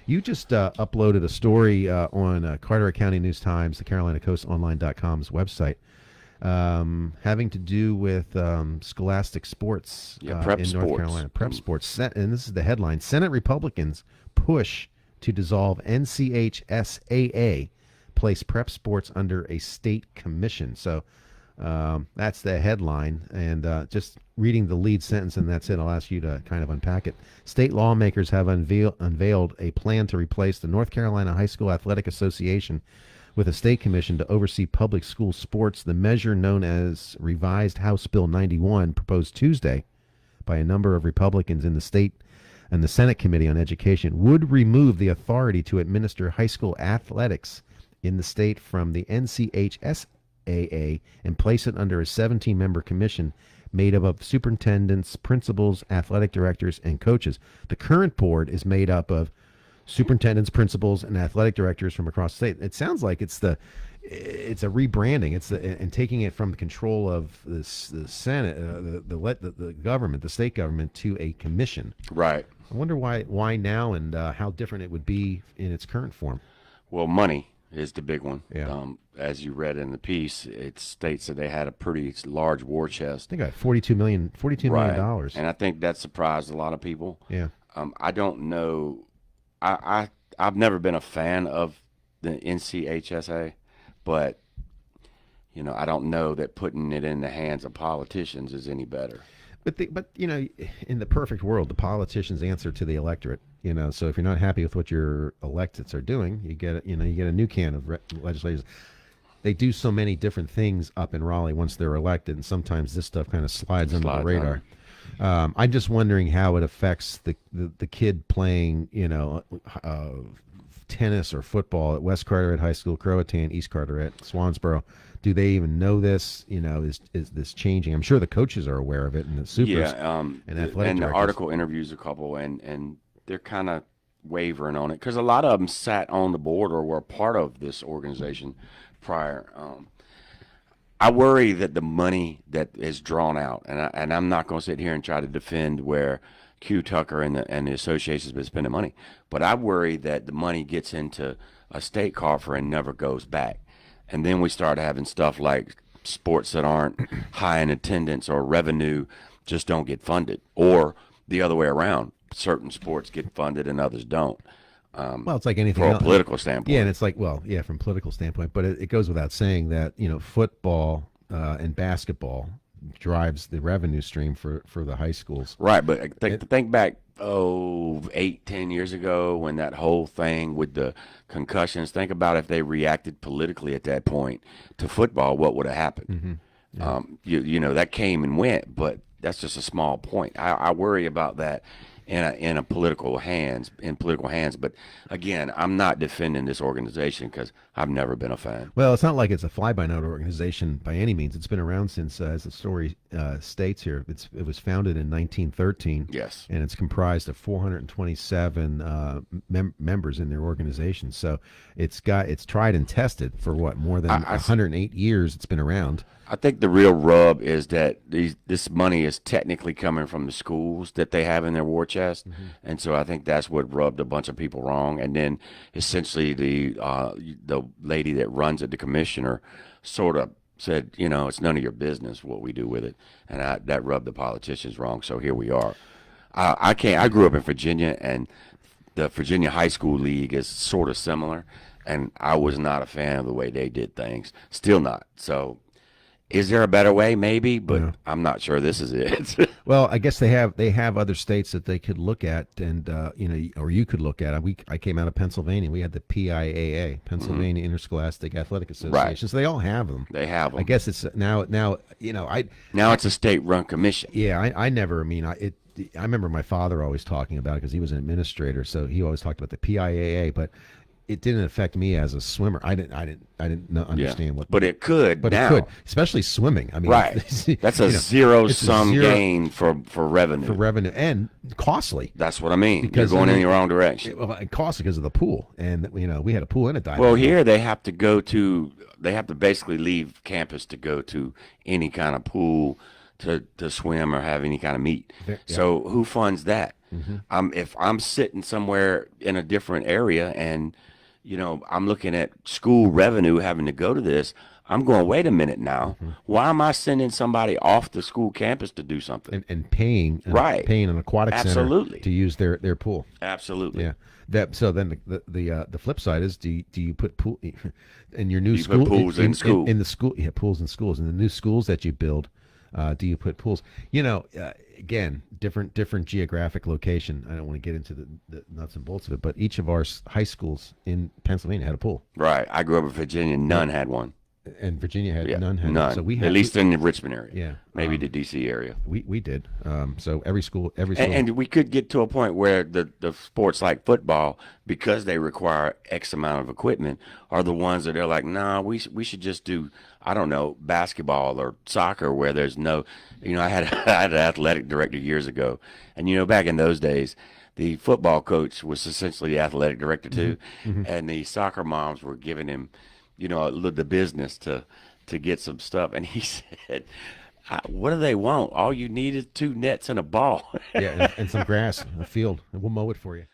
You just uploaded a story on Carteret County News Times, the CarolinaCoastOnline.com's website, having to do with scholastic sports prep in sports. North Carolina. Prep sports. And this is the headline. Senate Republicans push to dissolve NCHSAA, place prep sports under a state commission. So that's the headline. And just reading the lead sentence, and that's it. I'll ask you to kind of unpack it. State lawmakers have unveiled a plan to replace the North Carolina High School Athletic Association with a state commission to oversee public school sports. The measure, known as Revised House Bill 91, proposed Tuesday by a number of Republicans in the state and the Senate Committee on Education, would remove the authority to administer high school athletics in the state from the NCHSAA and place it under a 17-member commission made up of superintendents, principals, athletic directors, and coaches. The current board is made up of superintendents, principals, and athletic directors from across the state. It sounds like it's a rebranding. And taking it from the control of the Senate, the government, the state government, to a commission. Right. I wonder why now, and how different it would be in its current form. Well, money is the big one. Yeah. As you read in the piece, it states that they had a pretty large war chest. I think $42 million dollars. And I think that surprised a lot of people. Yeah. I don't know. I've never been a fan of the NCHSA, but I don't know that putting it in the hands of politicians is any better. But in the perfect world, the politicians answer to the electorate. So if you're not happy with what your electeds are doing, you get a new can of legislators. They do so many different things up in Raleigh once they're elected, and sometimes this stuff kind of slides under the radar. I'm just wondering how it affects the kid playing, tennis or football at West Carteret High School, Croatan, East Carteret, Swansboro. Do they even know this? Is this changing? I'm sure the coaches are aware of it, and the supers and athletic and the directors. article interviews a couple, and they're kind of wavering on it because a lot of them sat on the board or were part of this organization prior. I worry that the money that is drawn out, and I'm not going to sit here and try to defend where Q Tucker and the association's been spending money, but I worry that the money gets into a state coffer and never goes back. And then we start having stuff like sports that aren't high in attendance or revenue just don't get funded, or the other way around. Certain sports get funded and others don't. Well, it's like anything from else. a political standpoint. Yeah, and it's like, from a political standpoint, but it goes without saying that, football and basketball drives the revenue stream for the high schools. Right, but think back, 8-10 years ago when that whole thing with the concussions, think about if they reacted politically at that point to football, what would have happened? Mm-hmm. Yeah. That came and went, but that's just a small point. I worry about that in political hands. But again, I'm not defending this organization because I've never been a fan. Well, it's not like it's a fly-by-night organization by any means. It's been around since, as the story states here, it was founded in 1913. Yes, and it's comprised of 427 members in their organization. So it's tried and tested for more than 108 years. It's been around. I think the real rub is that this money is technically coming from the schools that they have in their war chest, mm-hmm. and so I think that's what rubbed a bunch of people wrong. And then essentially the lady that runs it, the commissioner, sort of said, it's none of your business what we do with it, and that rubbed the politicians wrong. So here we are. I grew up in Virginia, and the Virginia High School League is sort of similar, and I was not a fan of the way they did things. Still not. So. Is there a better way? Maybe, but yeah. I'm not sure this is it. Well, I guess they have other states that they could look at, and or you could look at. I came out of Pennsylvania. We had the PIAA, Pennsylvania mm-hmm. Interscholastic Athletic Association. Right. So they all have them. They have them. I guess it's now Now it's a state-run commission. Yeah, I remember my father always talking about it because he was an administrator, so he always talked about the PIAA, but. It didn't affect me as a swimmer. I didn't understand what. But it could. But now. it could, especially swimming. I mean, right. That's a zero-sum gain for revenue. For revenue and costly. That's what I mean. Because you're going in the wrong direction. Well, it costly because of the pool, and we had a pool and a dive. Well, here they have to basically leave campus to go to any kind of pool, to swim or have any kind of meet. Yeah. So who funds that? If I'm sitting somewhere in a different area and I'm looking at school revenue having to go to this, I'm going, wait a minute now. Why am I sending somebody off the school campus to do something? And paying an aquatic Absolutely. center to use their pool. Absolutely. Yeah. So then the flip side is, do you put pool in your new You school? put pools in school. In the school, yeah, pools in schools. In the new schools that you build, do you put pools? Again, different geographic location. I don't want to get into the nuts and bolts of it, but each of our high schools in Pennsylvania had a pool. Right. I grew up in Virginia. None had one. And Virginia had none. None. So we had, at least in the Richmond area. Yeah. Maybe the D.C. area. We did. So every school. And we could get to a point where the sports like football, because they require X amount of equipment, are the ones that are like, nah, we should just do, I don't know, basketball or soccer where there's no, I had an athletic director years ago, and back in those days, the football coach was essentially the athletic director too, and the soccer moms were giving him, the business to get some stuff, and he said, what do they want? All you need is 2 nets and a ball. Yeah, and some grass, a field, and we'll mow it for you.